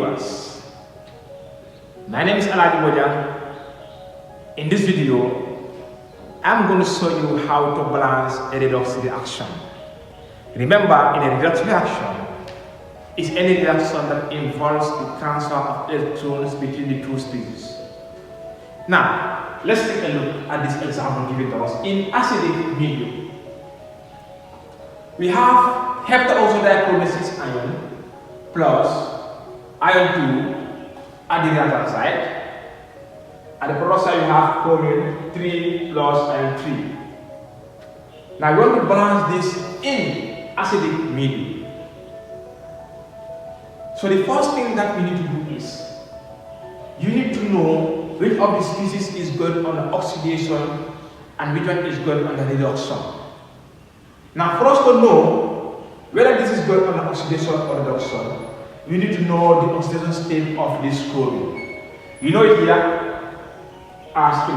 viewers, my name is Aladi Bojan. In this video, I'm going to show you how to balance a redox reaction. Remember, in a redox reaction, is any reaction that involves the transfer of electrons between the two species. Now, let's take a look at this example given to us in acidic medium. We have heptaoxodichromasis ion plus iron 2 at the reactant side. At the product side, we have chromium 3 plus iron 3. Now, we want to balance this in acidic medium. So, the first thing that we need to do is you need to know which of the species is good on the oxidation and which one is good on the reduction. Now, for us to know whether this is good on the oxidation or reduction, we need to know the oxidation state of this chromium. You know it here as 3,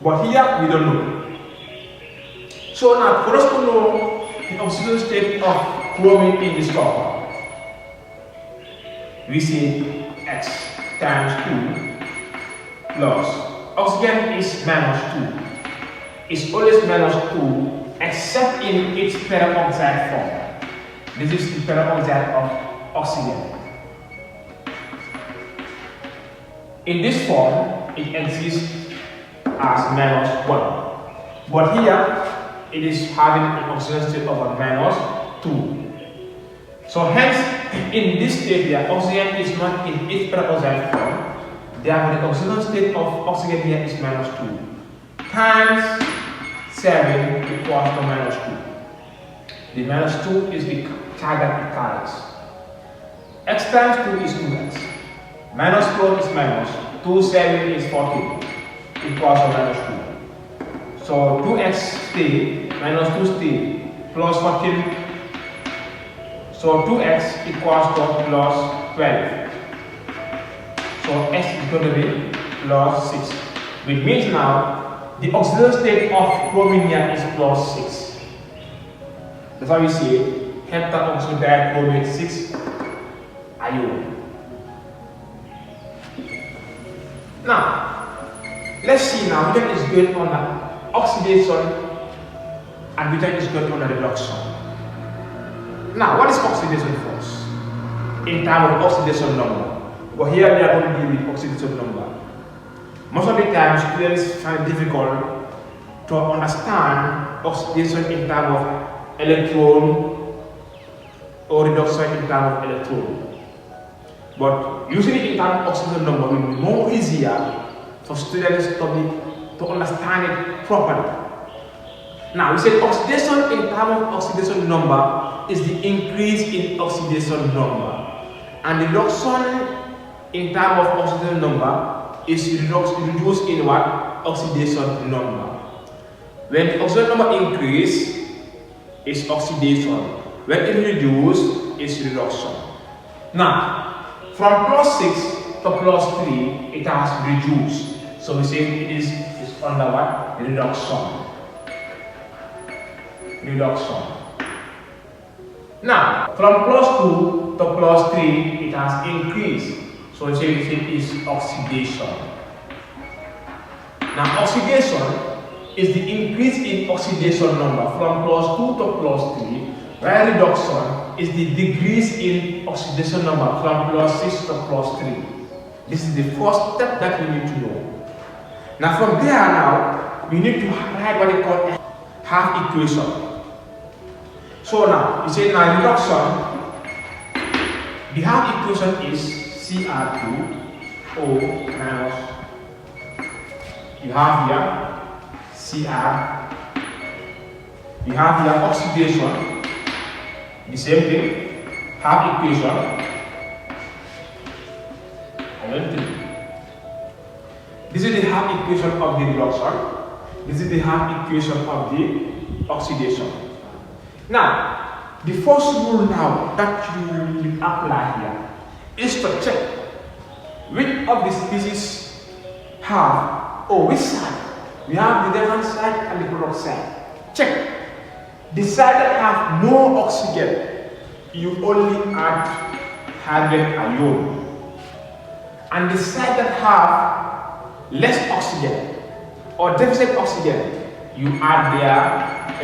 but here we don't know. So now, for us to know the oxidation state of chromium in this copper, we say X times 2 plus oxygen is minus 2. It's always minus 2 except in its peroxide form. This is the peroxide of oxygen. In this form, it exists as minus 1. But here, it is having an oxidation state of a minus 2. So hence, in this state here, oxygen is not in its peroxide form. Therefore, the oxidation state of oxygen here is minus 2 times 7 equals to minus 2. The minus 2 is the charge that it carries. X times 2 is 2x. Minus 4 is minus. 2, 7 is 14. Equals to minus 2. So 2x stay, minus 2 stay, plus 14. So 2x equals to plus 12. So x is going to be plus 6. Which means now the oxidation state of chromium here is plus 6. That's why we say heptaoxodichromatic 6 ion. Now, let's see now which one is good on the oxidation and which one is good on the reduction. Now, what is oxidation first? In terms of oxidation number. But here we are going to deal with oxidation number. Most of the time, students find it difficult to understand oxidation in terms of electron or reduction in terms of electron. But usually in terms of oxidation number, it will be more easier for students to understand it properly. Now, we said oxidation in terms of oxidation number is the increase in oxidation number. And reduction in terms of oxidation number is reduced in what? Oxidation number. When the oxidation number increase, it's oxidation. When it reduces, it's reduction. Now, from plus 6 to plus 3, it has reduced. So we say it is under what? Reduction. Reduction. Now, from plus 2 to plus 3, it has increased. So we say it is oxidation. Now, oxidation is the increase in oxidation number from plus 2 to plus 3, while reduction is the decrease in oxidation number from plus 6 to plus 3. This is the first step that we need to know. Now, from there now, we need to write what we call a half equation. So now, you say now reduction, the half equation is Cr2O minus, you have here Cr, you have here oxidation, the same thing, half equation, iron 3. This is the half equation of the reduction, this is the half equation of the oxidation. Now, the first rule now that you will apply here is to check which of the species have, or which side. We have the left-hand side and the product side. Check. The side that have no oxygen, you only add hydrogen ion. And the sites that have less oxygen or deficit oxygen, you add there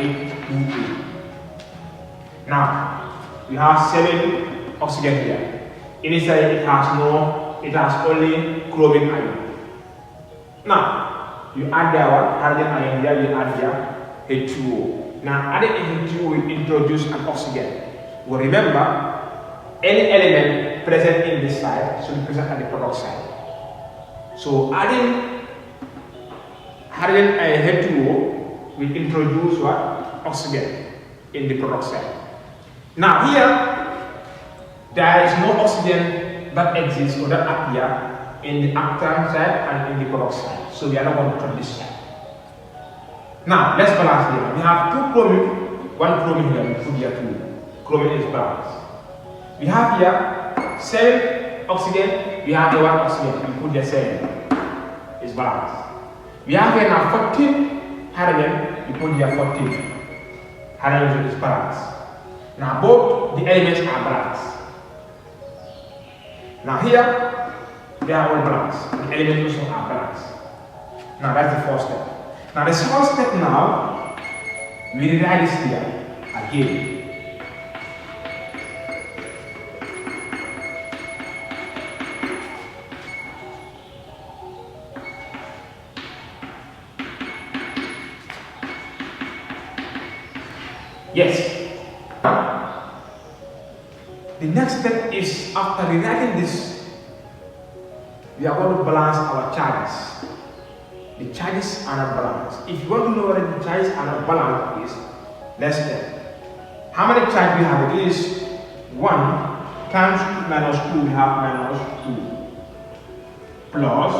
H2O. Now, we have 7 oxygen here. Initially, it has only chlorine ion. Now, you add there hydrogen ion here, you add there H2O. Now, adding H2O will introduce an oxygen. Well, remember, any element present in this side should be present at the product side. So, adding hydrogen H2O will introduce what? Oxygen in the product side. Now, here, there is no oxygen that exists or that appear in the actant side and in the product side. So, we are not going to cut this side. Now, let's balance here. We have 2 chlorine, 1 chlorine here, we put here 2. Chlorine is balanced. We have here 7 oxygen, we have here 1 oxygen, we put here 7. It's balanced. We have here now 14 hydrogen, we put here 14. Hydrogen is balanced. Now, both the elements are balanced. Now, here, they are all balanced. The elements also are balanced. Now, that's the first step. Now, the second step now, we rewrite this here again. Yes. The next step is, after rewriting this, we are going to balance our charges. The charges are not balanced. If you want to know whether the charges are not balanced, is let's check. How many charges we have? It is 1 times 2 minus 2, we have minus 2. Plus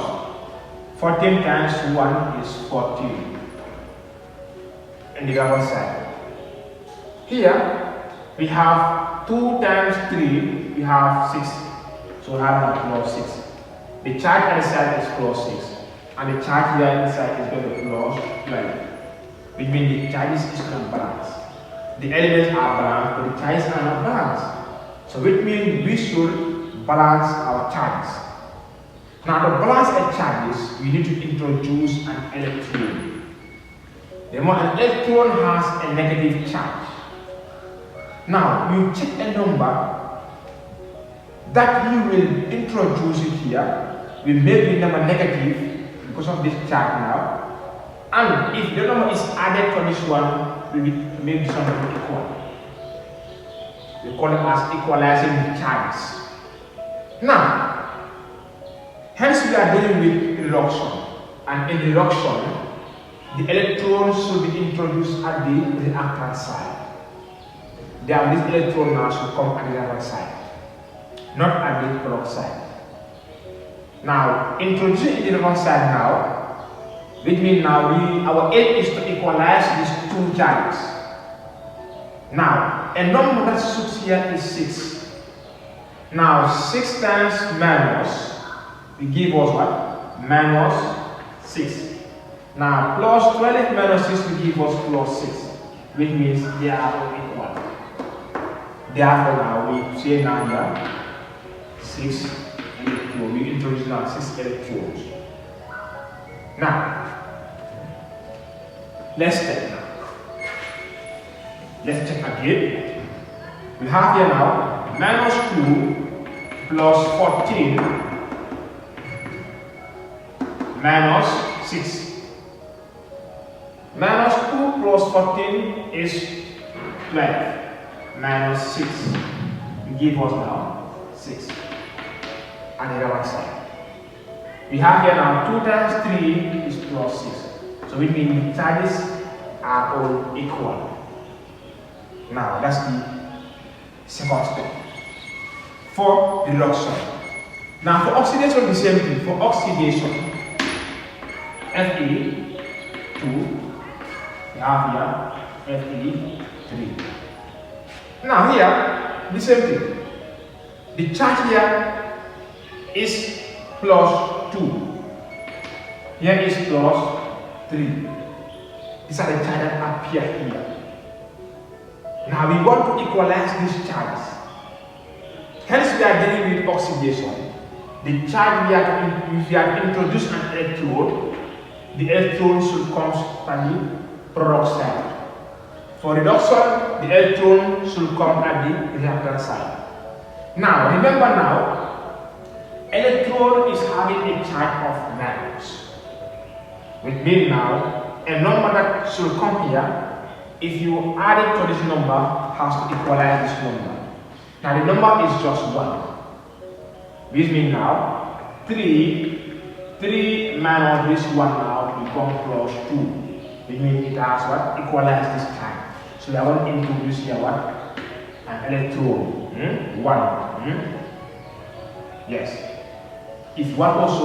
14 times 1 is 14. And the other side. Here we have 2 times 3, we have 6. So we have plus 6. The charge at the side is plus 6. And the charge here inside is going to be plus 12. Which means the charges is not balanced. The elements are balanced, but the charges are not balanced. So which means we should balance our charges. Now to balance our charges, we need to introduce an electron. Remember, an electron has a negative charge. Now, you check a number that you will introduce it here, will make the number negative because of this charge now. And if the number is added to this one, we will make this number equal. We call it as equalizing the charges. Now, hence we are dealing with reduction. And in reduction, the electrons should be introduced at the reactant side. Then this electron now should come at the other side, not at the product side. Now, introducing the other side now, which means now our aim is to equalize these 2 charges. Now, a number that suits here is 6. Now, 6 times minus, will give us what? Minus 6. Now, plus 12 minus 6 will give us plus 6, which means they are all equal. Therefore, now we say now here 6 electrons. We introduce now 6 electrons. Now, let's check now. Let's check again. We have here now minus 2 plus 14 minus 6. Minus 2 plus 14 is 12. Minus 6 will give us now 6 and the other side. We have here now 2 times 3 is plus 6. So it means the charges are all equal. Now that's the second step. For reduction. Now for oxidation, the same thing. For oxidation, Fe2, we have here Fe3. Now here, the same thing. The charge here is plus 2. Here is plus 3. These are the charges that appear here. Now we want to equalize these charges. Hence, we are dealing with oxidation. The charge if we have introduced an electrode, the electron should come at the product side. For reduction, the electron should come at the reactant side. Now, remember now, electrode is having a charge of minus. Which means now, a number that should come here, if you add it to this number, has to equalize this number. Now, the number is just 1. Which means now, 3 minus this 1 now becomes plus 2. Which means it has what? Equalized this time. So we are going to introduce here what? An electron. 1. Yes. If 1 also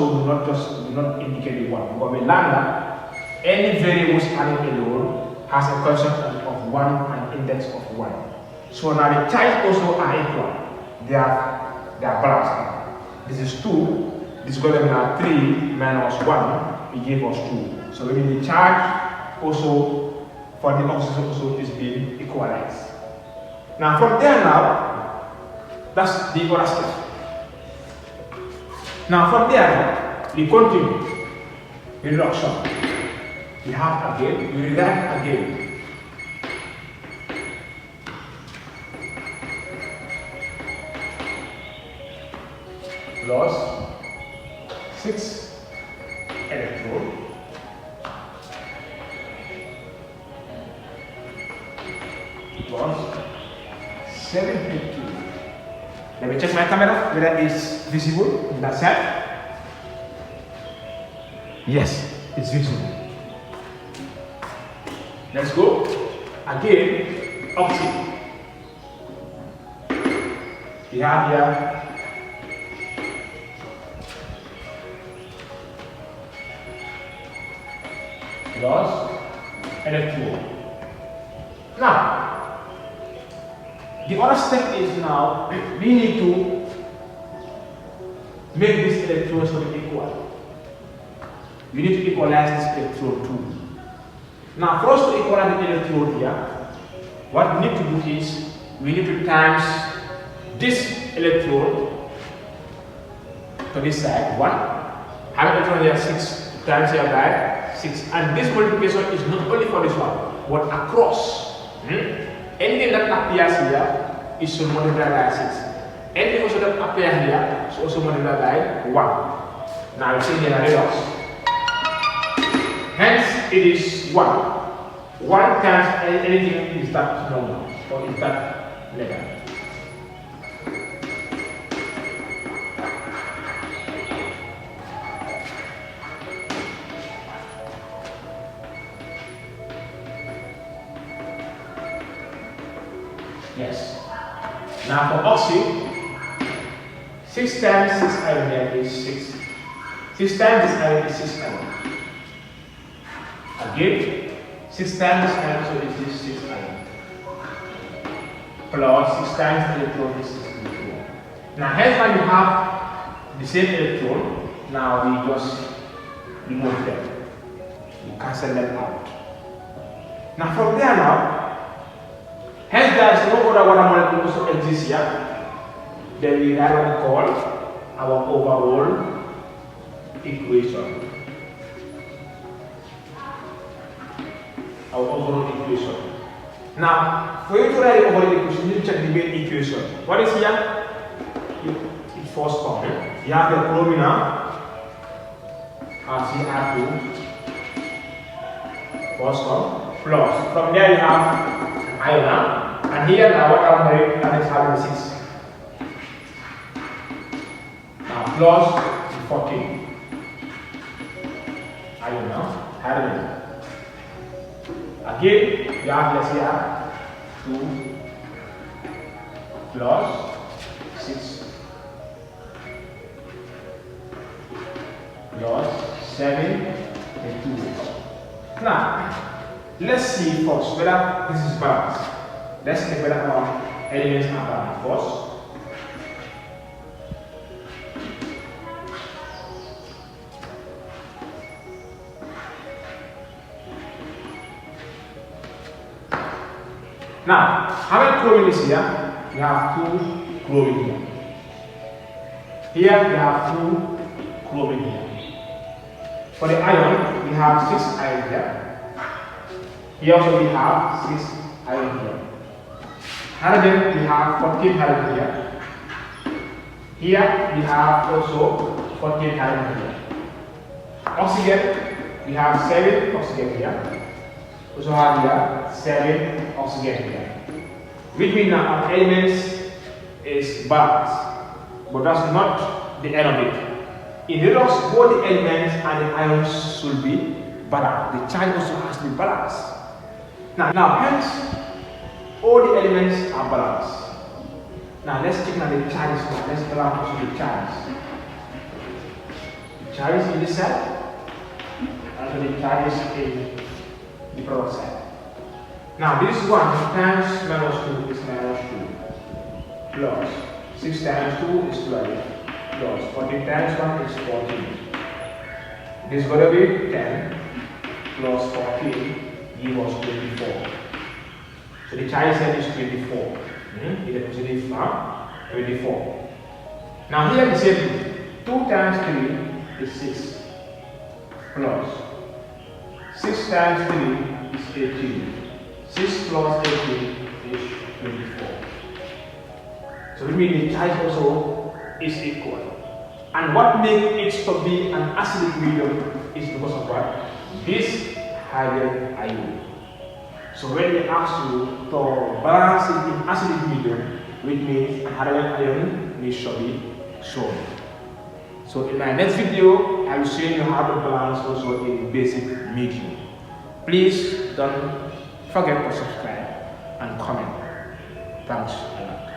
do not indicate the 1. But we learn that any variable standing alone has a constant of 1 and index of 1. So now the charges also are equal. They are balanced. This is 2. This is going to be now 3 minus 1. It gave us 2. So maybe the charge also for the oxygen also is being equalized. Now from there now, that's the other step. Now from there, we continue. Reduction. We have again, we rewrite again. Plus 6 electrode plus 750. Let me check my camera whether it's visible in that side. Yes, it's visible. Let's go. Again, oxygen. We have here plus electron. Now, the other step is now we need to make this electrode to be equal. We need to equalize this electrode too. Now, for us to equalize the electrode here, what we need to do is we need to times this electrode to this side 1. How many electrons here? 6 times here by 6, and this multiplication is not only for this one, but across. Anything that appears here is should multiply by 6. Anything also that appears here is also multiplied by 1. Now you see here redox. Hence it is 1. 1 times anything is that number or is that letter. Yes. Now for oxy, 6 times 6 iron here is 6. 6 times this iron is 6 iron. Again, 6 times this iron, so it is 6 iron. Plus 6 times the electron is 6 electron. Now hence when you have the same electron, now we just remove them. We cancel them out. Now from there now, hence there is no other water molecule also exists here. Then we write what we call our overall equation. Our overall equation. Now, for you to write the overall equation, you need to check the main equation. What is here? It first comes. You have the chlorina as Cr2 first come plus. From there you have iron. And here now what I'm doing that is having 6. Now plus 14. Iron now, hydrogen. Again, you have let's here 2 plus 6 plus 7 and 2. Now, let's see first whether this is balanced. Let's check whether our elements are balanced first. Now, how many chlorine is here? We have 2 chlorine here. Here we have 2 chlorine here. For the iron, we have 6 iron here. Here also we have 6 iron here. Hydrogen, we have 14 hydrogen here. Here we have also 14 hydrogen here. Oxygen, we have 7 oxygen here. Also have here 7 oxygen here. Which means now our elements is balanced. But that's not the end of it. In redox, both the elements and the ions should be balanced. The charge also has to be balanced. Now hence, all the elements are balanced. Now let's check out the charges now. Let's balance also the charges. The charges in this side, and the charges in the product side. Now this 1 times minus 2 is minus 2. Plus 6 times 2 is 12. Plus 14 times 1 is 14. This is going to be 10 plus 14 give us 24. So the charge set is 24. The positive 24. Now here the same thing. 2 times 3 is 6. Plus 6 times 3 is 18. 6 plus 18 is 24. So we mean the charge also is equal. And what makes it to be an acidic medium is because of what? This hydrogen ion. So when they ask you to balance it in acidic medium, which means hydrogen ion needs to be shown. So in my next video, I will show you how to balance also a basic medium. Please don't forget to subscribe and comment. Thanks a lot.